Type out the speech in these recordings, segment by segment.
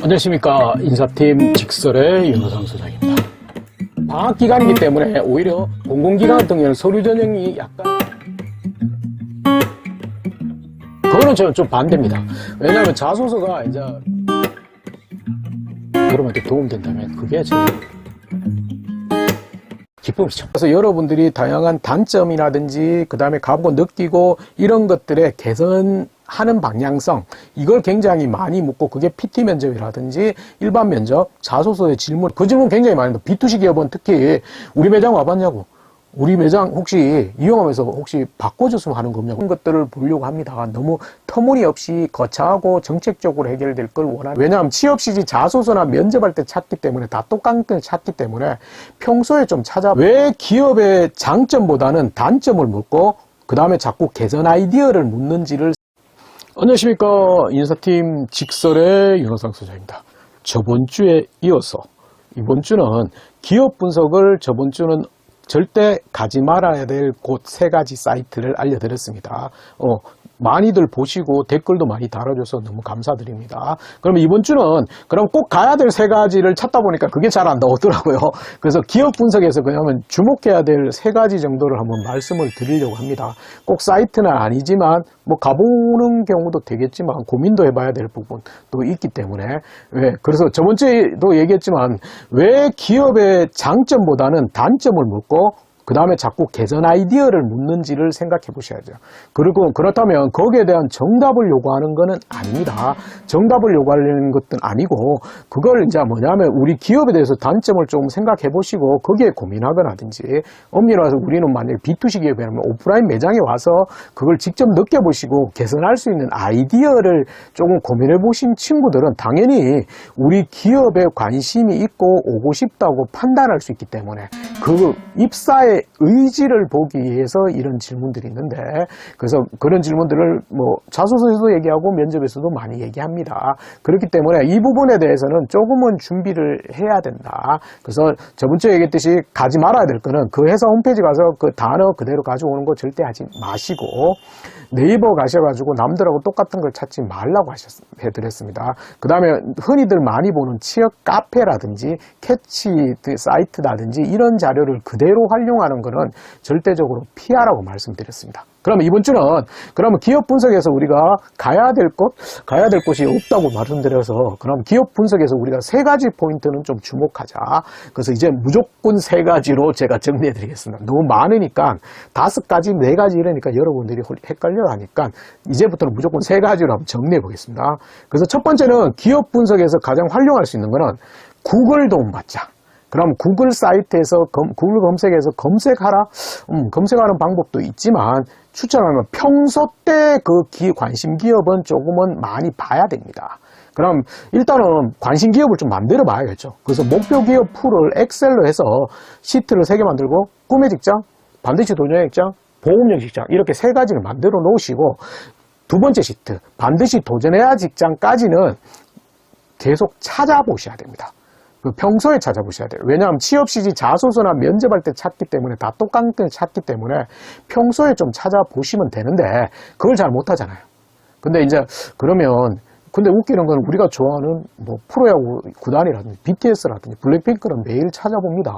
안녕하십니까. 인사팀 직설의 윤호상 소장입니다. 방학 기간이기 때문에 오히려 공공기관 같은 경우는 서류 전형이 약간 그거는 저는 좀 반대입니다. 왜냐하면 자소서가 이제 여러분한테 도움된다면 그게 제일 기쁨이죠. 그래서 여러분들이 다양한 단점이라든지 그 다음에 가보고 느끼고 이런 것들의 개선하는 방향성 이걸 굉장히 많이 묻고 그게 PT 면접이라든지 일반 면접, 자소서의 질문 그 질문 굉장히 많이 묻고 B2C 기업은 특히 우리 매장 와봤냐고 우리 매장 혹시 이용하면서 혹시 바꿔줬으면 하는 겁니다. 그런 것들을 보려고 합니다. 너무 터무니없이 거창하고 정책적으로 해결될 걸 원하는 왜냐하면 취업시지 자소서나 면접할 때 찾기 때문에 다 똑같은 걸 찾기 때문에 평소에 좀 왜 기업의 장점보다는 단점을 묻고 그 다음에 자꾸 개선 아이디어를 묻는지를 안녕하십니까. 인사팀 직설의 윤호상 소장입니다. 저번 주에 이어서 이번 주는 기업 분석을 저번 주는 절대 가지 말아야 될 곳 3가지 사이트를 알려드렸습니다. 많이들 보시고 댓글도 많이 달아줘서 너무 감사드립니다. 그러면 이번 주는 그럼 꼭 가야 될 3가지를 찾다 보니까 그게 잘 안 나오더라고요. 그래서 기업 분석에서 그러면 주목해야 될 3가지 정도를 한번 말씀을 드리려고 합니다. 꼭 사이트는 아니지만 뭐 가보는 경우도 되겠지만 고민도 해봐야 될 부분도 있기 때문에 그래서 저번 주에도 얘기했지만 왜 기업의 장점보다는 단점을 묻고 그 다음에 자꾸 개선 아이디어를 묻는지를 생각해 보셔야죠. 그리고 그렇다면 거기에 대한 정답을 요구하는 것은 아닙니다. 정답을 요구하는 것은 아니고 그걸 이제 뭐냐면 우리 기업에 대해서 단점을 좀 생각해 보시고 거기에 고민하거나든지 엄밀히 와서 우리는 만약에 B2C 기업이라면 오프라인 매장에 와서 그걸 직접 느껴보시고 개선할 수 있는 아이디어를 조금 고민해 보신 친구들은 당연히 우리 기업에 관심이 있고 오고 싶다고 판단할 수 있기 때문에 그 입사의 의지를 보기 위해서 이런 질문들이 있는데 그래서 그런 질문들을 뭐 자소서에서도 얘기하고 면접에서도 많이 얘기합니다. 그렇기 때문에 이 부분에 대해서는 조금은 준비를 해야 된다. 그래서 저번 주에 얘기했듯이 가지 말아야 될 거는 그 회사 홈페이지 가서 그 단어 그대로 가져오는 거 절대 하지 마시고 네이버 가셔가지고 남들하고 똑같은 걸 찾지 말라고 해드렸습니다. 그 다음에 흔히들 많이 보는 취업 카페라든지 캐치 사이트라든지 이런 자료를 그대로 활용하는 것은 절대적으로 피하라고 말씀드렸습니다. 그러면 이번 주는 그러면 기업 분석에서 우리가 가야 될 곳이 없다고 말씀드려서 그럼 기업 분석에서 우리가 3가지 포인트는 좀 주목하자. 그래서 이제 무조건 3가지로 제가 정리해 드리겠습니다. 너무 많으니까 5가지, 4가지 이러니까 여러분들이 헷갈려 하니까 이제부터는 무조건 3가지로 한번 정리해 보겠습니다. 그래서 첫 번째는 기업 분석에서 가장 활용할 수 있는 거는 구글 도움 받자. 그럼 구글 사이트에서 구글 검색에서 검색하라. 검색하는 방법도 있지만 추천하면 평소 때 그 관심 기업은 조금은 많이 봐야 됩니다. 그럼 일단은 관심 기업을 좀 만들어 봐야겠죠. 그래서 목표 기업 풀을 엑셀로 해서 시트를 3개 만들고 꿈의 직장, 반드시 도전의 직장, 보험용 직장 이렇게 3가지를 만들어 놓으시고 두 번째 시트, 반드시 도전해야 직장까지는 계속 찾아보셔야 됩니다. 평소에 찾아보셔야 돼요. 왜냐하면 취업시지 자소서나 면접할 때 찾기 때문에 다 똑같은 걸 찾기 때문에 평소에 좀 찾아보시면 되는데 그걸 잘 못하잖아요. 근데 이제 근데 웃기는 건 우리가 좋아하는 뭐 프로야구 구단이라든지 BTS라든지 블랙핑크는 매일 찾아봅니다.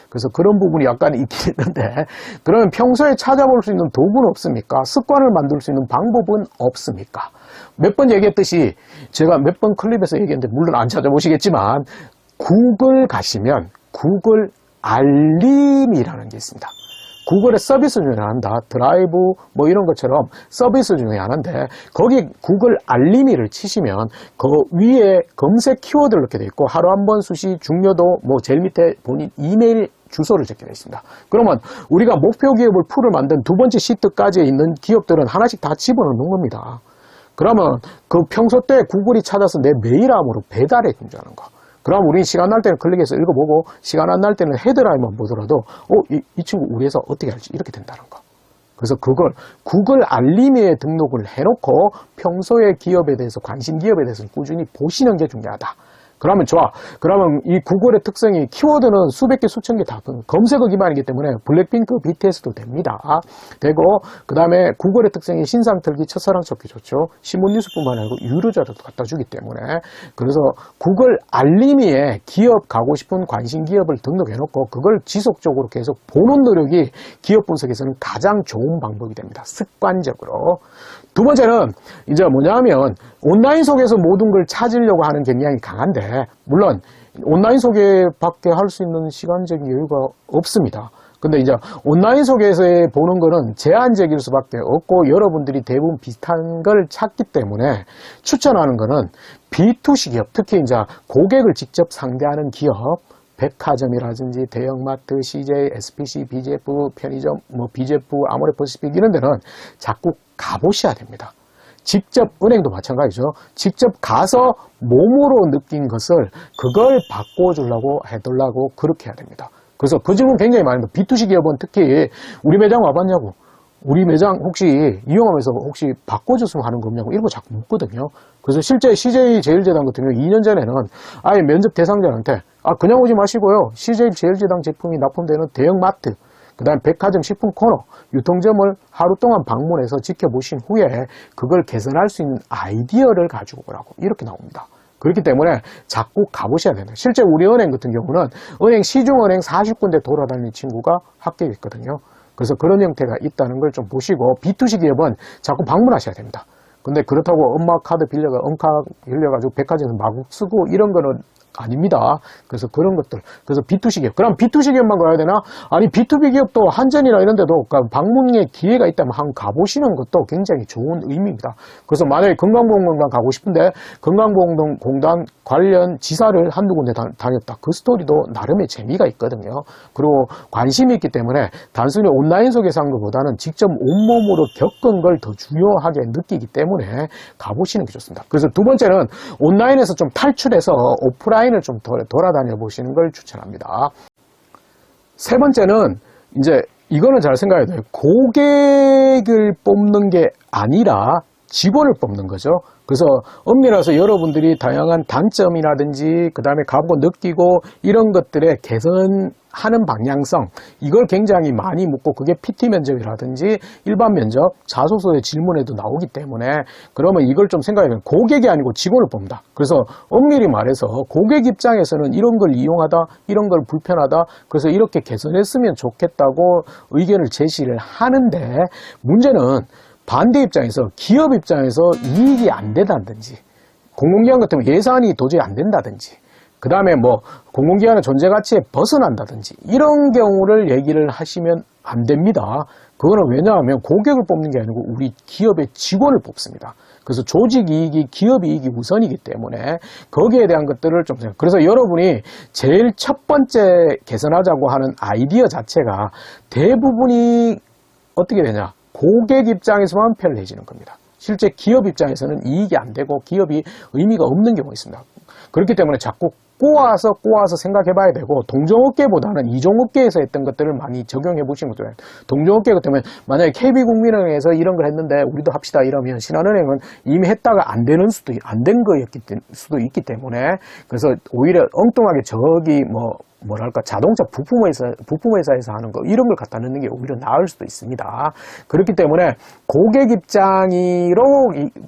그래서 그런 부분이 약간 있긴 있는데 그러면 평소에 찾아볼 수 있는 도구는 없습니까? 습관을 만들 수 있는 방법은 없습니까? 몇 번 얘기했듯이 제가 몇 번 클립에서 얘기했는데 물론 안 찾아보시겠지만 구글 가시면 구글 알림이라는 게 있습니다. 구글의 서비스 중에 하나다. 드라이브 뭐 이런 것처럼 서비스 중에 하나인데 거기 구글 알림이를 치시면 그 위에 검색 키워드를 넣게 되어 있고 하루 한 번 수시 중요도 뭐 제일 밑에 본인 이메일 주소를 적게 되어 있습니다. 그러면 우리가 목표 기업을 풀을 만든 두 번째 시트까지 있는 기업들은 하나씩 다 집어넣는 겁니다. 그러면 그 평소 때 구글이 찾아서 내 메일함으로 배달해 준다는 거. 그럼 우리 시간 날 때는 클릭해서 읽어보고 시간 안 날 때는 헤드라인만 보더라도 이 친구 우리 회사 어떻게 할지 이렇게 된다는 거. 그래서 그걸 구글 알림에 등록을 해놓고 평소에 기업에 대해서 관심 기업에 대해서 꾸준히 보시는 게 중요하다. 그러면 좋아. 그러면 이 구글의 특성이 키워드는 수백 개, 수천 개 다 검색어 기반이기 때문에 블랙핑크 BTS도 됩니다. 되고, 그 다음에 구글의 특성이 신상 털기, 첫사랑 찾기 좋죠. 신문 뉴스뿐만 아니고 유료자료도 갖다 주기 때문에. 그래서 구글 알림이에 기업 가고 싶은 관심 기업을 등록해놓고 그걸 지속적으로 계속 보는 노력이 기업 분석에서는 가장 좋은 방법이 됩니다. 습관적으로. 두 번째는 이제 뭐냐면 온라인 속에서 모든 걸 찾으려고 하는 경향이 강한데, 물론 온라인 속에밖에 할 수 있는 시간적인 여유가 없습니다. 근데 이제 온라인 속에서 보는 거는 제한적일 수밖에 없고 여러분들이 대부분 비슷한 걸 찾기 때문에 추천하는 거는 B2C 기업, 특히 이제 고객을 직접 상대하는 기업, 백화점이라든지 대형마트, CJ, SPC, BJF, 편의점, BJF, 아모레퍼시픽 이런 데는 자꾸 가보셔야 됩니다. 직접, 은행도 마찬가지죠. 직접 가서 몸으로 느낀 것을 그걸 바꿔주려고 해달라고 그렇게 해야 됩니다. 그래서 그 질문 굉장히 많습니다. B2C 기업은 특히 우리 매장 와봤냐고, 우리 매장 혹시 이용하면서 혹시 바꿔줬으면 하는 거 없냐고 이런 거 자꾸 묻거든요. 그래서 실제 CJ 제일제당 같은 경우 2년 전에는 아예 면접 대상자한테 그냥 오지 마시고요. CJ 제일제당 제품이 납품되는 대형마트, 그 다음 백화점 식품 코너, 유통점을 하루 동안 방문해서 지켜보신 후에 그걸 개선할 수 있는 아이디어를 가지고 오라고 이렇게 나옵니다. 그렇기 때문에 자꾸 가보셔야 된다. 실제 우리 은행 같은 경우는 은행 시중은행 40군데 돌아다니는 친구가 합격했거든요. 그래서 그런 형태가 있다는 걸 좀 보시고 B2C 기업은 자꾸 방문하셔야 됩니다. 근데 그렇다고 엄마 카드 엄카 빌려가지고 백화점에서 마구 쓰고 이런 거는 아닙니다. 그래서 그런 것들. 그래서 B2C 기업. 그럼 B2C 기업만 가야 되나? 아니, B2B 기업도 한전이나 이런 데도 방문의 기회가 있다면 한번 가보시는 것도 굉장히 좋은 의미입니다. 그래서 만약에 건강보험공단 가고 싶은데 건강보험공단 관련 지사를 한두 군데 다녔다. 그 스토리도 나름의 재미가 있거든요. 그리고 관심이 있기 때문에 단순히 온라인 속에서 한 것보다는 직접 온몸으로 겪은 걸 더 중요하게 느끼기 때문에 가보시는 게 좋습니다. 그래서 두 번째는 온라인에서 좀 탈출해서 오프라인을 좀 돌아다녀 보시는 걸 추천합니다. 세 번째는 이제 이거는 잘 생각해야 돼요. 고객을 뽑는 게 아니라 직원을 뽑는 거죠. 그래서 엄밀해서 여러분들이 다양한 단점이라든지 그 다음에 가보고 느끼고 이런 것들의 개선하는 방향성, 이걸 굉장히 많이 묻고 그게 PT 면접이라든지 일반 면접, 자소서의 질문에도 나오기 때문에 그러면 이걸 좀 생각해야 돼요. 고객이 아니고 직원을 뽑는다. 그래서 엄밀히 말해서 고객 입장에서는 이런 걸 이용하다, 이런 걸 불편하다, 그래서 이렇게 개선했으면 좋겠다고 의견을 제시를 하는데, 문제는 반대 입장에서 기업 입장에서 이익이 안 된다든지 공공기관 같으면 예산이 도저히 안 된다든지 그 다음에 공공기관의 존재가치에 벗어난다든지 이런 경우를 얘기를 하시면 안 됩니다. 그거는 왜냐하면 고객을 뽑는 게 아니고 우리 기업의 직원을 뽑습니다. 그래서 조직 이익이 기업 이익이 우선이기 때문에 거기에 대한 것들을 좀 그래서 여러분이 제일 첫 번째 개선하자고 하는 아이디어 자체가 대부분이 어떻게 되냐, 고객 입장에서만 편리해지는 겁니다. 실제 기업 입장에서는 이익이 안 되고 기업이 의미가 없는 경우가 있습니다. 그렇기 때문에 자꾸 꼬아서 생각해 봐야 되고, 동종업계보다는 이종업계에서 했던 것들을 많이 적용해 보시는 것도 해요. 동종업계 같으면 만약에 KB국민은행에서 이런 걸 했는데 우리도 합시다 이러면 신한은행은 이미 했다가 안 된 거였기 수도 있기 때문에, 그래서 오히려 엉뚱하게 뭐랄까 자동차 부품회사에서 하는 거 이런 걸 갖다 넣는 게 오히려 나을 수도 있습니다. 그렇기 때문에 고객 입장으로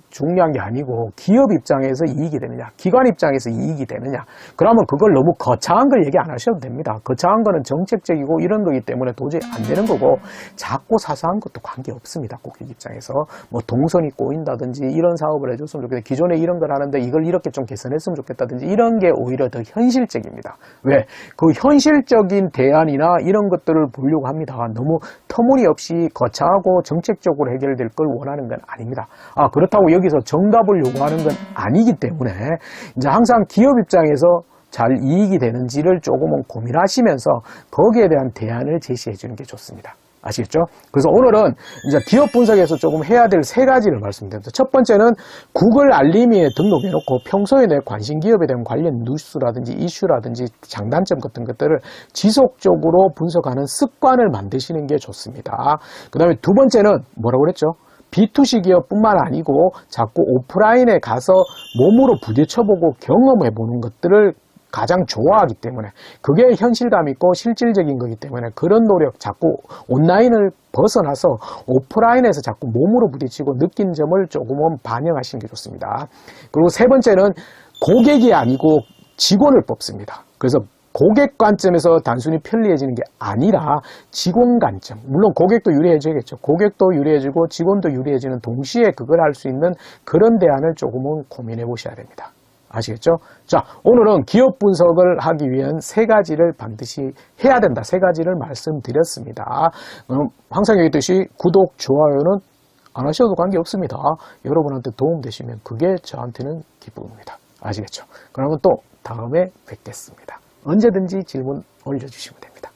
중요한 게 아니고 기업 입장에서 이익이 되느냐, 기관 입장에서 이익이 되느냐, 그러면 그걸 너무 거창한 걸 얘기 안 하셔도 됩니다. 거창한 거는 정책적이고 이런 거기 때문에 도저히 안 되는 거고, 작고 사소한 것도 관계없습니다. 고객 입장에서 동선이 꼬인다든지 이런 사업을 해줬으면 좋겠다, 기존에 이런 걸 하는데 이걸 이렇게 좀 개선했으면 좋겠다든지 이런 게 오히려 더 현실적입니다. 왜? 그 현실적인 대안이나 이런 것들을 보려고 합니다. 너무 터무니없이 거창하고 정책적으로 해결될 걸 원하는 건 아닙니다. 그렇다고 여기서 정답을 요구하는 건 아니기 때문에 이제 항상 기업 입장에서 잘 이익이 되는지를 조금은 고민하시면서 거기에 대한 대안을 제시해 주는 게 좋습니다. 아시겠죠? 그래서 오늘은 이제 기업 분석에서 조금 해야 될 세 가지를 말씀드립니다. 첫 번째는 구글 알림이에 등록해 놓고 평소에 내 관심 기업에 대한 관련 뉴스라든지 이슈라든지 장단점 같은 것들을 지속적으로 분석하는 습관을 만드시는 게 좋습니다. 그 다음에 두 번째는 뭐라고 그랬죠? B2C 기업뿐만 아니고 자꾸 오프라인에 가서 몸으로 부딪혀보고 경험해보는 것들을 가장 좋아하기 때문에 그게 현실감 있고 실질적인 거기 때문에 그런 노력, 자꾸 온라인을 벗어나서 오프라인에서 자꾸 몸으로 부딪히고 느낀 점을 조금은 반영하시는 게 좋습니다. 그리고 세 번째는 고객이 아니고 직원을 뽑습니다. 그래서 고객 관점에서 단순히 편리해지는 게 아니라 직원 관점, 물론 고객도 유리해져야겠죠. 고객도 유리해지고 직원도 유리해지는 동시에 그걸 할 수 있는 그런 대안을 조금은 고민해 보셔야 됩니다. 아시겠죠? 자, 오늘은 기업 분석을 하기 위한 세 가지를 반드시 해야 된다. 세 가지를 말씀드렸습니다. 항상 얘기했듯이 구독, 좋아요는 안 하셔도 관계없습니다. 여러분한테 도움되시면 그게 저한테는 기쁨입니다. 아시겠죠? 그러면 또 다음에 뵙겠습니다. 언제든지 질문 올려주시면 됩니다.